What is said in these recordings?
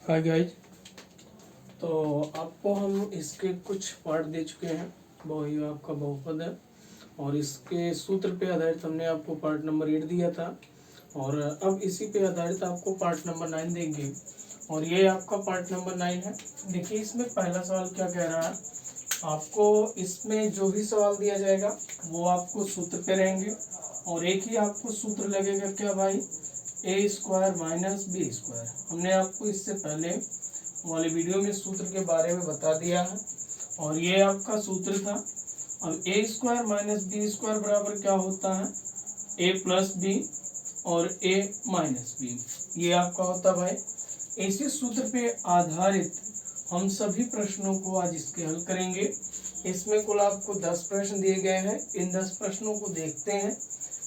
Hi guys. तो आपको हम इसके कुछ पार्ट दे चुके हैं। वही आपका बहुपद है और इसके सूत्र पे आधारित हमने आपको पार्ट नंबर 8 दिया था और अब इसी पे आधारित आपको पार्ट नंबर 9 देंगे और ये आपका पार्ट नंबर 9 है। देखिए इसमें पहला सवाल क्या कह रहा है, आपको इसमें जो भी सवाल दिया जाएगा वो आपको सूत्र पे रहेंगे और एक ही आपको सूत्र लगेगा, क्या भाई, ए स्क्वायर माइनस बी स्क्वायर। हमने आपको इससे पहले वाले वीडियो में सूत्र के बारे में बता दिया है और ये आपका सूत्र था। अब ए स्क्वायर माइनस बी स्क्वायर बराबर क्या होता है, ए प्लस बी और ए माइनस बी, ये आपका होता है भाई। इसी सूत्र पे आधारित हम सभी प्रश्नों को आज इसके हल करेंगे। इसमें कुल आपको 10 प्रश्न दिए गए हैं। इन 10 प्रश्नों को देखते हैं,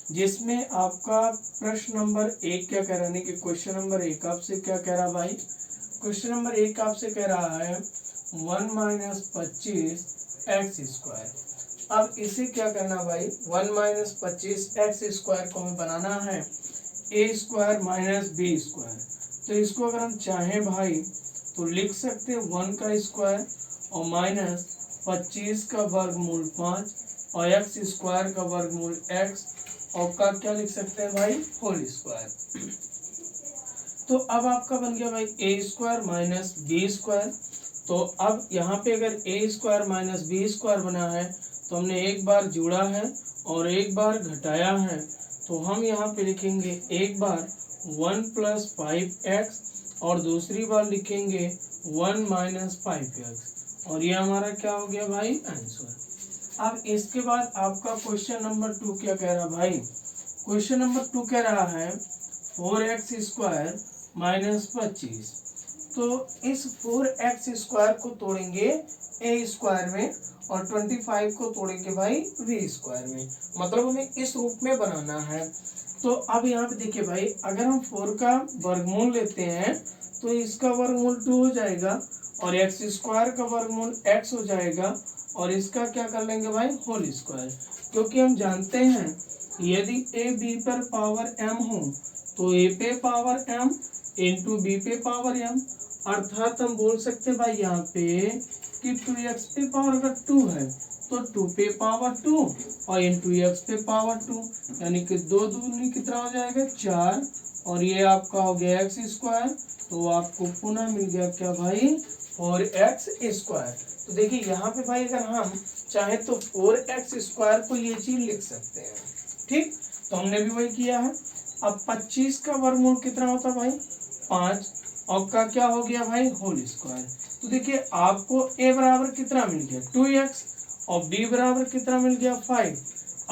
जिसमें आपका प्रश्न नंबर 1 क्या कह रहा है कि क्वेश्चन नंबर 1 आपसे क्या कह रहा भाई, क्वेश्चन नंबर 1 आपसे कह रहा है 1 माइनस 25 एक्स स्क्वायर। अब इसे क्या करना भाई, 1 माइनस 25 एक्स स्क्वायर को हमें बनाना है a square minus B square. तो इसको अगर हम चाहें भाई तो लिख सकते हैं 1 का स्क्वायर और माइनस 25 का वर्गमूल 5 और एक्स स्क्वायर का वर्गमूल एक्स और का क्या लिख सकते हैं भाई, होल स्क्वायर। तो अब आपका बन गया भाई ए स्क्वायर माइनस बी स्क्वायर। तो अब यहाँ पे अगर ए स्क्वायर माइनस बी स्क्वायर बना है तो हमने एक बार जोड़ा है और एक बार घटाया है, तो हम यहाँ पे लिखेंगे एक बार 1 प्लस 5x और दूसरी बार लिखेंगे 1 माइनस 5x और ये हमारा क्या हो गया भाई, आंसर। अब इसके बाद आपका क्वेश्चन नंबर 2 क्या कह रहा भाई, क्वेश्चन नंबर 2 कह रहा है 4x स्क्वायर माइनस 25। तो इस 4x स्क्वायर को तोड़ेंगे ए स्क्वायर में और 25 को तोड़ेंगे भाई v स्क्वायर में, मतलब हमें इस रूप में बनाना है। तो अब यहाँ पे देखिए भाई, अगर हम 4 का वर्गमूल लेते हैं तो इसका वर्गमूल 2 हो जाएगा और x स्क्वायर का वर्गमूल x हो जाएगा और इसका क्या कर लेंगे भाई, होल स्क्वायर। क्योंकि हम जानते हैं यदि ए बी पर पावर m हो तो ए पे पावर m इंटू बी पे पावर m, अर्थात हम बोल सकते हैं भाई यहाँ पे कि 2x पे पावर अगर 2 है तो 2 पे पावर 2 और इंटू x पे पावर 2, यानी कि 2 दूनी कितना हो जाएगा 4 और ये आपका हो गया x स्क्वायर। तो आपको पुनः मिल गया क्या भाई, 4x स्क्वायर। तो देखिए यहाँ पे भाई अगर हम चाहे तो 4x स्क्वायर को ये चीज लिख सकते हैं, ठीक। तो हमने भी वही किया है। अब 25 का वर्गमूल कितना होता है भाई, 5 और का क्या हो गया भाई, होल स्क्वायर। तो देखिए आपको a बराबर कितना मिल गया 2x और b बराबर कितना मिल गया 5।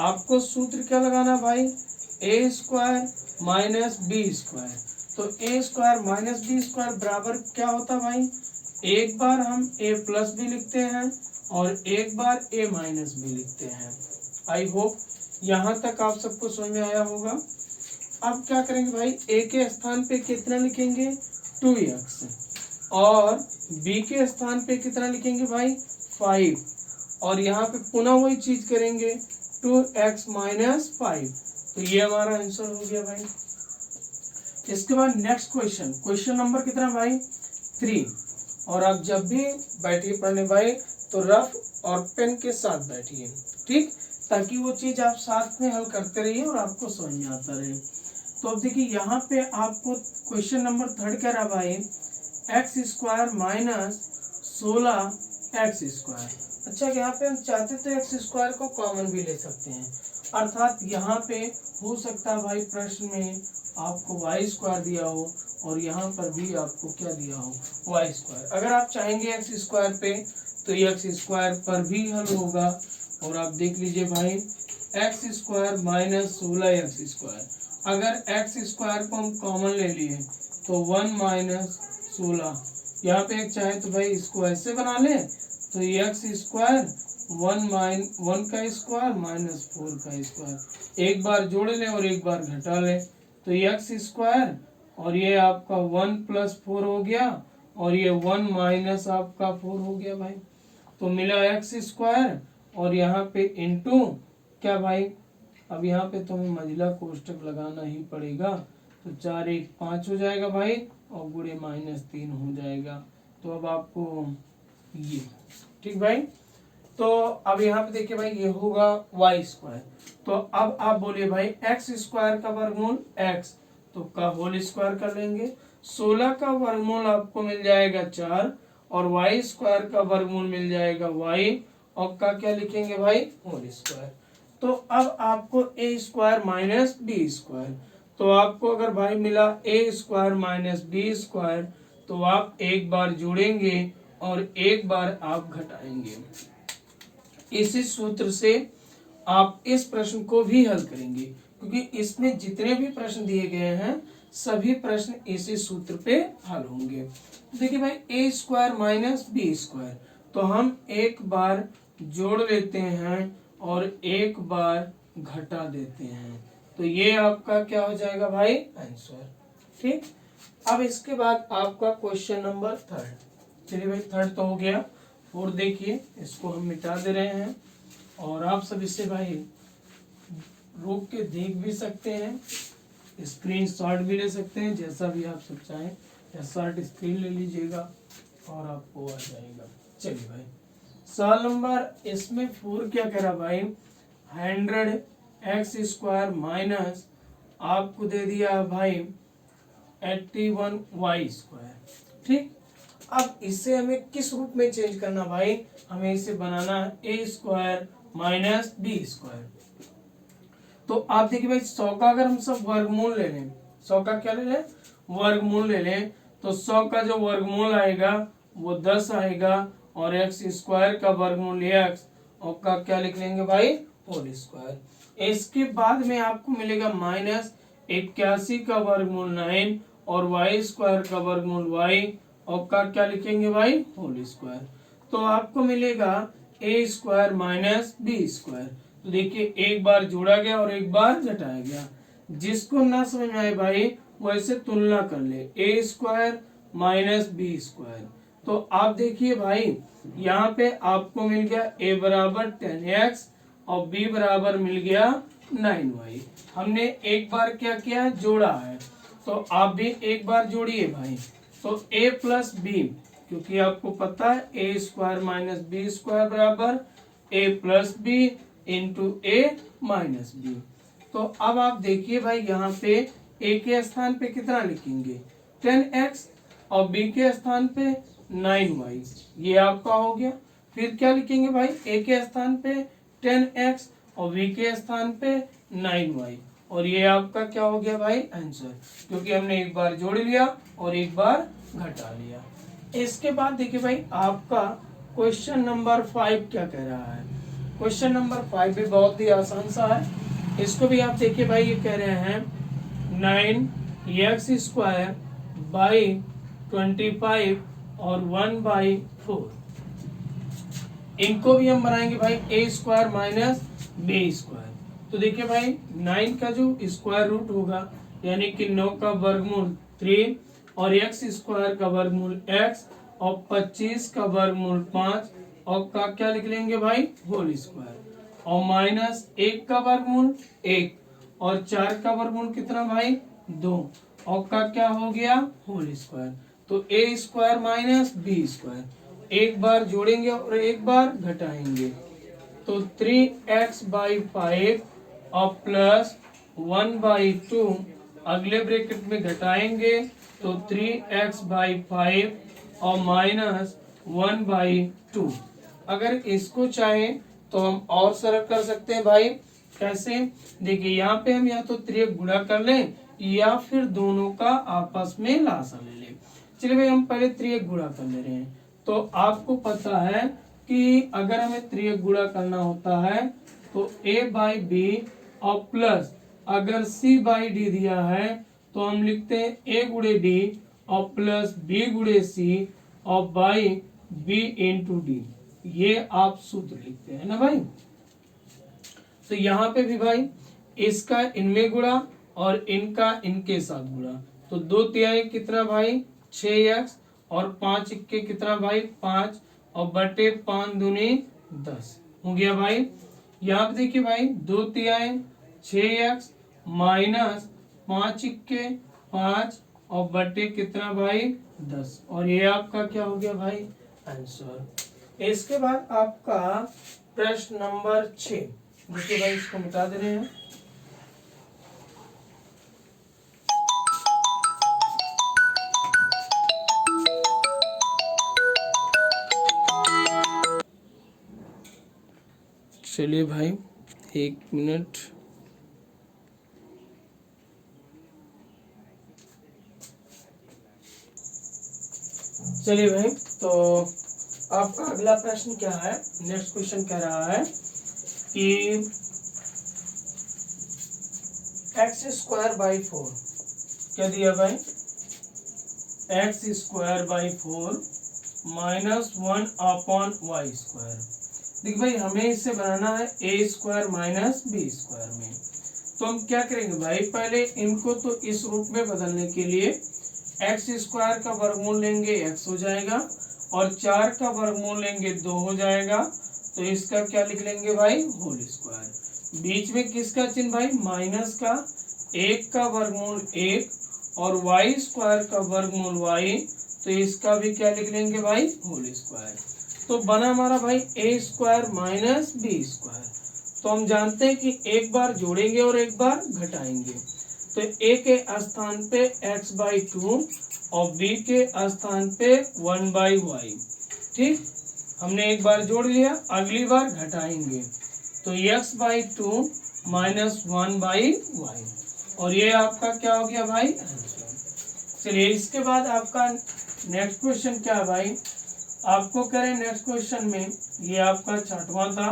आपको सूत्र क्या लगाना भाई, a square minus B square. तो a square minus B square बराबर क्या होता भाई, एक बार हम a प्लस भी लिखते हैं और एक बार a माइनस भी लिखते हैं। आई होप यहाँ तक आप सबको समझ में आया होगा। अब क्या करेंगे भाई, a के स्थान पे कितना लिखेंगे 2x और b के स्थान पे कितना लिखेंगे भाई 5 और यहाँ पे पुनः वही चीज करेंगे 2x माइनस 5। तो ये हमारा आंसर हो गया भाई। इसके बाद नेक्स्ट क्वेश्चन, क्वेश्चन नंबर कितना भाई 3। और आप जब भी बैठिए पढ़ने भाई तो रफ और पेन के साथ बैठिए, ठीक, ताकि वो चीज आप साथ में हल करते रहिए और आपको समझ में आता रहे। तो अब देखिए यहाँ पे आपको क्वेश्चन नंबर 3 कह रहा भाई x square minus 16 x square. अच्छा, यहाँ पे हम चाहते तो एक्स स्क्वायर को कॉमन भी ले सकते हैं, अर्थात यहाँ पे हो सकता है भाई प्रश्न में आपको वाई स्क्वायर दिया हो और यहाँ पर भी आपको क्या दिया हो, वाई स्क्वायर। अगर आप चाहेंगे एक्स स्क्वायर पे तो एक्स स्क्वायर पर भी हल होगा। और आप देख लीजिए भाई x square minus 16 x square, अगर एक्स स्क्वायर को हम कॉमन ले लिए तो 1 माइनस 16, यहाँ पे एक चाहे तो भाई इसको ऐसे बना ले तो एक्स स्क्वायर 1 का स्क्वायर माइनस 4 का स्क्वायर, एक बार जोड़ ले और एक बार घटा ले तो एक्स स्क्वायर और ये आपका 1 प्लस 4 हो गया और ये 1 माइनस आपका 4 हो गया भाई। तो मिला एक्स स्क्वायर और यहाँ पे इंटू क्या भाई, अब यहाँ पे तुम्हें मंझला कोष्टक लगाना ही पड़ेगा। तो 4 1 5 हो जाएगा भाई और गुणे -3 हो जाएगा। तो अब आपको ये, ठीक भाई। तो अब यहाँ पे देखिए भाई ये होगा वाई स्क्वायर। तो अब आप बोलिए भाई एक्स स्क्वायर का वर्गमूल एक्स, तो का होल स्क्वायर कर लेंगे। 16 का वर्गमूल आपको मिल जाएगा 4 और वाई स्क्वायर का वर्गमूल मिल जाएगा वाई, और का क्या लिखेंगे भाई, होल स्क्वायर। तो अब आपको ए स्क्वायर माइनस बी स्क्वायर, तो आपको अगर भाई मिला ए स्क्वायर माइनस बी स्क्वायर, तो आप एक बार जोड़ेंगे और एक बार आप घटाएंगे। इसी सूत्र से आप इस प्रश्न को भी हल करेंगे, क्योंकि इसमें जितने भी प्रश्न दिए गए हैं सभी प्रश्न इसी सूत्र पे हल होंगे। देखिए भाई ए स्क्वायर माइनस बी स्क्वायर, तो हम एक बार जोड़ लेते हैं और एक बार घटा देते हैं, तो ये आपका क्या हो जाएगा भाई, आंसर। ठीक, अब इसके बाद आपका क्वेश्चन नंबर 3। चलिए भाई 3 तो हो गया। और देखिए इसको हम मिटा दे रहे हैं, और आप सब इसे भाई रोक के देख भी सकते हैं, स्क्रीनशॉट भी ले सकते हैं, जैसा भी आप सब चाहें, या शॉर्ट स्क्रीन ले लीजिएगा और आपको आ जाएगा। चलिए भाई सवाल नंबर इसमें 4 क्या कह रहा भाई, 100 एक्स स्क्वायर माइनस आपको दे दिया भाई 81 वाई स्क्वायर। ठीक, अब इसे हमें किस रूप में चेंज करना भाई, हमें इसे बनाना है a square minus B square. तो आप देखिए भाई 100 का अगर हम सब वर्गमूल ले लें, 100 का क्या ले लें, वर्गमूल ले लें, तो 100 का जो वर्गमूल आएगा वो 10 आएगा, और एक्स स्क्वायर का वर्गमूल एक्स, और का क्या लिख लेंगे भाई, होल स्क्वायर। इसके बाद में आपको मिलेगा -81 का वर्गमूल 9, और वाई स्क्वायर का वर्गमूल वाई, और का क्या लिखेंगे भाई, होल स्क्वायर। तो आपको मिलेगा ए स्क्वायर माइनस बी स्क्वायर। तो देखिए एक बार जोड़ा गया और एक बार घटाया गया। जिसको ना समझ में आए भाई वो ऐसे तुलना कर ले, ए स्क्वायर माइनस बी स्क्वायर। तो आप देखिए भाई यहाँ पे आपको मिल गया a बराबर 10x और b बराबर मिल गया 9y। हमने एक बार क्या किया, जोड़ा है, तो आप भी एक बार जोड़िए भाई। तो a प्लस बी, क्योंकि आपको पता है a square minus B square बराबर a plus b into a minus b. तो अब आप देखिए भाई यहाँ पे a के स्थान पे कितना लिखेंगे, 10x, और b के स्थान पे 9y, ये आपका हो गया। फिर क्या लिखेंगे भाई, a के स्थान पे 10x और b के स्थान पे 9y, और ये आपका क्या हो गया भाई, आंसर, क्योंकि हमने एक बार जोड़ लिया और एक बार घटा लिया। इसके बाद देखिए भाई आपका क्वेश्चन नंबर 5 क्या कह रहा है। क्वेश्चन नंबर 5 भी बहुत ही आसान सा है। इसको भी आप देखिए भाई, ये कह रहे हैं 9x स्क्वायर बाई 25 और 1/4। इनको भी हम बनाएंगे भाई ए स्क्वायर माइनस बी स्क्वायर। तो देखिए भाई 9 का जो स्क्वायर रूट होगा, यानी कि 9 का वर्गमूल 3, और x स्क्वायर का वर्गमूल x, और 25 का वर्गमूल 5, और का क्या लिख लेंगे भाई, होल स्क्वायर, और माइनस 1 का वर्गमूल 1, और 4 का वर्गमूल कितना भाई, 2, और का क्या हो गया, होल स्क्वायर। तो ए स्क्वायर माइनस बी स्क्वायर, एक बार जोड़ेंगे और एक बार घटाएंगे। तो 3x/5 और प्लस 1/2, अगले ब्रैकेट में घटाएंगे तो 3x/5 और माइनस 1/2। अगर इसको चाहें तो हम और सरल कर सकते हैं भाई। कैसे, देखिए यहाँ पे हम या तो 3 गुणा कर लें या फिर दोनों का आपस में लासा ले लें। चलिए भाई हम पहले 3 गुणा कर ले रहे हैं। तो आपको पता है कि अगर हमें 3 गुणा करना होता है तो a/b और प्लस अगर c/d दिया है तो हम लिखते हैं a गुणे d और प्लस b गुणे c और बाई b इंटू डी। ये आप सूत्र लिखते हैं ना भाई। तो यहाँ पे भी भाई इसका इनमें गुणा और इनका इनके साथ गुणा, तो 2/3 कितना भाई 6x, और 5 इक्के कितना भाई 5, और बटे 5 दूनी 10 हो गया भाई। यहाँ पे देखिए भाई 2/3 6x माइनस 5 इक्के 5 और बटे कितना भाई 10, और ये आपका क्या हो गया भाई आंसर। इसके बाद आपका प्रश्न नंबर 6, देखिए भाई इसको मिटा दे रहे हैं। चलिए भाई 1 मिनट। चलिए भाई, तो आपका अगला प्रश्न क्या है, नेक्स्ट क्वेश्चन कह रहा है कि एक्स स्क्वायर बाई 4, क्या दिया भाई, x square by 4 minus 1 upon y square. देखिए भाई हमें इसे बनाना है a square minus B square में, तो हम क्या करेंगे भाई, पहले इनको तो इस रूप में बदलने के लिए एक्स स्क्वायर का वर्गमूल लेंगे, एक्स हो जाएगा, और 4 का वर्गमूल लेंगे 2 हो जाएगा, तो इसका क्या लिख लेंगे भाई होल स्क्वायर। बीच में किसका चिन्ह भाई, माइनस का, 1 का वर्गमूल 1 और वाई स्क्वायर का वर्गमूल वाई, तो इसका भी क्या लिख लेंगे भाई होल स्क्वायर। तो बना हमारा भाई ए स्क्वायर माइनस बी स्क्वायर। तो हम जानते हैं कि एक बार जोड़ेंगे और एक बार घटाएंगे, तो ए के स्थान पे x बाई 2 और b के स्थान पे 1 बाई वाई। ठीक, हमने एक बार जोड़ लिया, अगली बार घटाएंगे, तो x by 2 minus 1 by y, और ये आपका क्या हो गया भाई आंसर। चलिए इसके बाद आपका नेक्स्ट क्वेश्चन क्या है भाई, आपको करें नेक्स्ट क्वेश्चन में, ये आपका 6वां था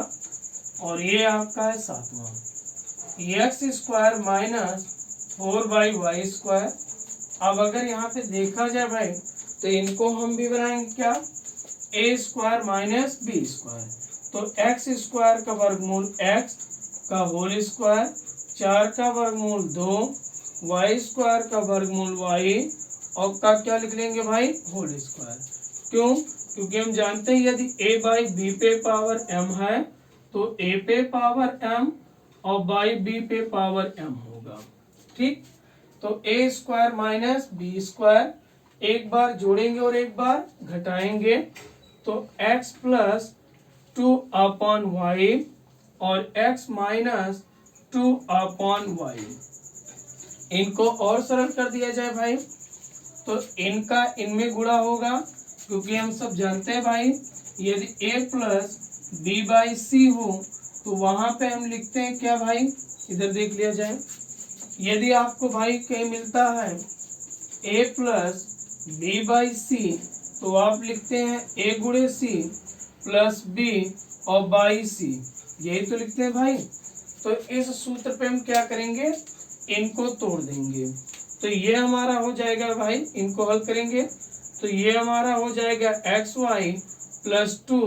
और ये आपका है 7वां। X square minus 4 by y square. अब अगर यहाँ पे देखा जाए भाई, तो इनको हम भी बनाएंगे क्या, ए स्क्वायर माइनस बी स्क्वायर। तो एक्स स्क्वायर का वर्गमूल एक्स का होल स्क्वायर, 4 का वर्गमूल 2, वाई स्क्वायर का वर्गमूल वाई, और का क्या लिख लेंगे भाई होल स्क्वायर। क्यों, क्योंकि हम जानते हैं यदि a बाई बी पे पावर m है तो a पे पावर m और बाई b पे पावर m होगा। ठीक, तो a square minus B square, एक बार जोड़ेंगे और एक बार घटाएंगे, तो x प्लस 2 अपॉन वाई और x माइनस 2 अपॉन वाई। इनको और सरल कर दिया जाए भाई, तो इनका इनमें गुणा होगा, क्योंकि हम सब जानते हैं भाई यदि a प्लस बी बाई सी हो तो वहां पे हम लिखते हैं क्या भाई, इधर देख लिया जाए, यदि आपको भाई कहीं मिलता है a प्लस बी बाई सी तो आप लिखते हैं a गुणे सी प्लस बी और बाई सी, यही तो लिखते हैं भाई। तो इस सूत्र पे हम क्या करेंगे, इनको तोड़ देंगे, तो ये हमारा हो जाएगा भाई, इनको हल करेंगे तो ये हमारा हो जाएगा एक्स वाई प्लस 2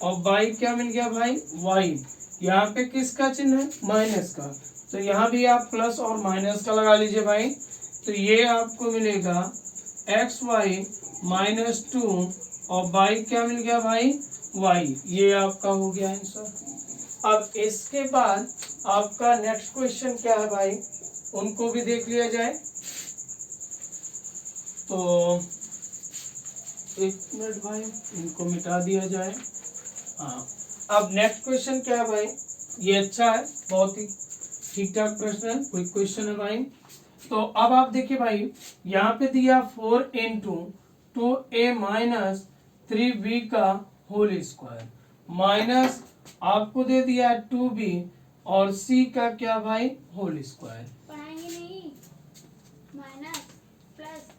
और बाई क्या मिल गया भाई वाई। यहाँ पे किसका चिन्ह है, माइनस का, तो यहाँ भी आप प्लस और माइनस का लगा लीजिए भाई, तो ये आपको मिलेगा एक्स वाई माइनस 2 और बाई क्या मिल गया भाई वाई, ये आपका हो गया आंसर। अब इसके बाद आपका नेक्स्ट क्वेश्चन क्या है भाई, उनको भी देख लिया जाए। तो 1 मिनट भाई, इनको मिटा दिया जाए। हाँ, अब नेक्स्ट क्वेश्चन क्या है भाई, ये अच्छा है, बहुत ही ठीक ठाक प्रश्न है, क्विक क्वेश्चन है भाई। तो अब आप देखिए भाई, यहाँ पे दिया 4 इंटू 2a माइनस 3b का होल स्क्वायर, माइनस आपको दे दिया 2b और c का क्या भाई होल स्क्वायर। पढ़ाएंगे नहीं, माइनस प्लस